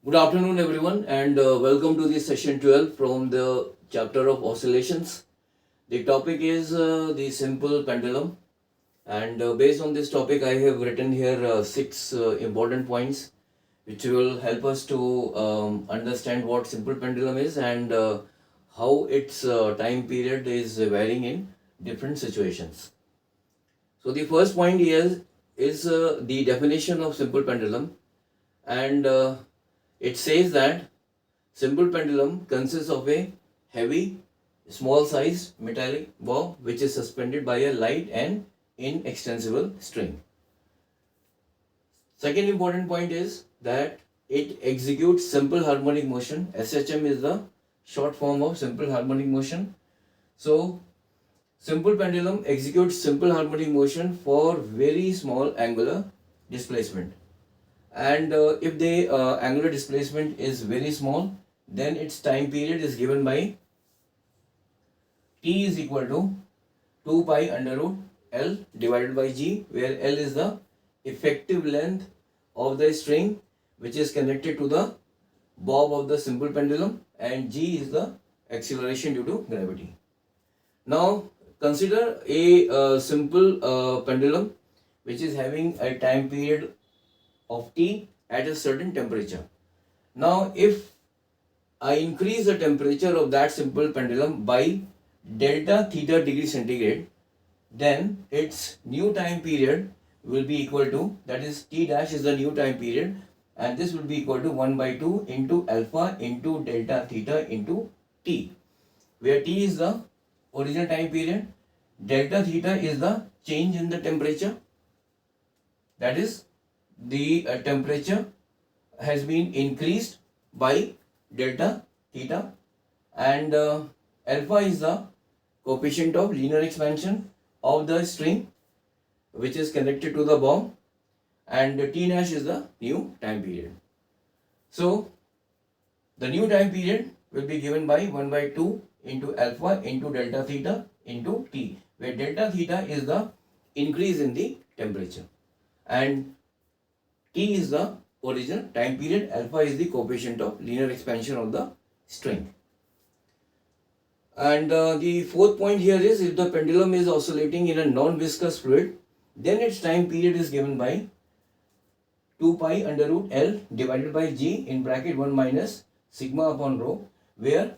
Good afternoon, everyone, and welcome to the session 12 from the chapter of oscillations. The topic is the simple pendulum, and based on this topic, I have written here six important points which will help us to understand what simple pendulum is and how its time period is varying in different situations. So, the first point here is the definition of simple pendulum, and it says that simple pendulum consists of a heavy, small sized metallic bob which is suspended by a light and inextensible string. Second important point is that it executes simple harmonic motion. SHM is the short form of simple harmonic motion. So, simple pendulum executes simple harmonic motion for very small angular displacement. And if the angular displacement is very small, then its time period is given by T is equal to 2 pi under root L divided by G, where L is the effective length of the string which is connected to the bob of the simple pendulum, and G is the acceleration due to gravity. Now consider a simple pendulum which is having a time period of T at a certain temperature. Now if I increase the temperature of that simple pendulum by delta theta degree centigrade, then its new time period will be equal to, that is T dash is the new time period, and this will be equal to 1 by 2 into alpha into delta theta into T, where T is the original time period, delta theta is the change in the temperature, that is the temperature has been increased by delta theta, and alpha is the coefficient of linear expansion of the string which is connected to the bob, and T dash is the new time period. So the new time period will be given by 1 by 2 into alpha into delta theta into T, where delta theta is the increase in the temperature and T is the original time period, alpha is the coefficient of linear expansion of the string. And the fourth point here is, if the pendulum is oscillating in a non-viscous fluid, then its time period is given by 2 pi under root L divided by G in bracket 1 minus sigma upon rho, where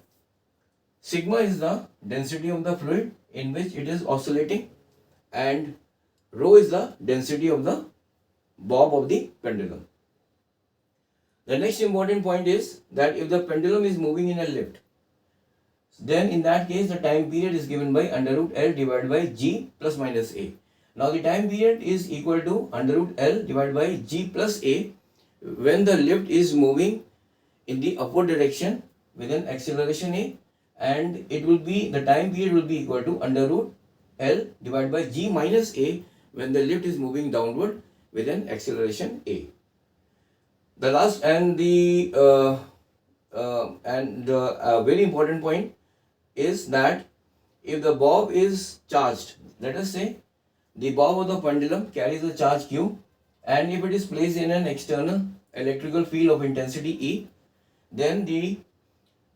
sigma is the density of the fluid in which it is oscillating and rho is the density of the bob of the pendulum. The next important point is that if the pendulum is moving in a lift, then in that case the time period is given by under root L divided by G plus minus A. Now the time period is equal to under root L divided by G plus A when the lift is moving in the upward direction with an acceleration A, and it will be, the time period will be equal to under root L divided by G minus A when the lift is moving downward with an acceleration A. The last and the very important point is that if the bob is charged, let us say the bob of the pendulum carries a charge Q, and if it is placed in an external electrical field of intensity E, then the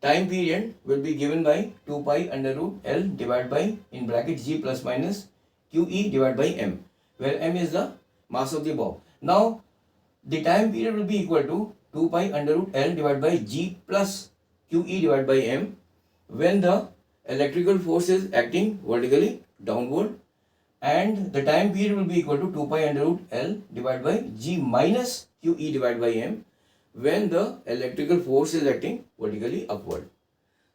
time period will be given by 2 pi under root L divided by in bracket G plus minus QE divided by M, where M is the mass of the bob. Now the time period will be equal to 2 pi under root L divided by G plus QE divided by M when the electrical force is acting vertically downward, and the time period will be equal to 2 pi under root L divided by G minus QE divided by M when the electrical force is acting vertically upward.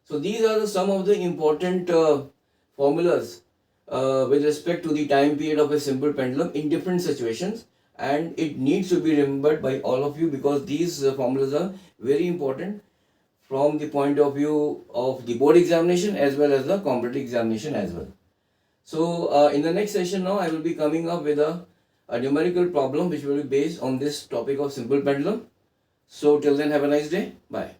So these are some of the important formulas with respect to the time period of a simple pendulum in different situations, and it needs to be remembered by all of you because these formulas are very important from the point of view of the board examination as well as the competitive examination as well. So in the next session now I will be coming up with a numerical problem which will be based on this topic of simple pendulum. So till then, have a nice day. Bye.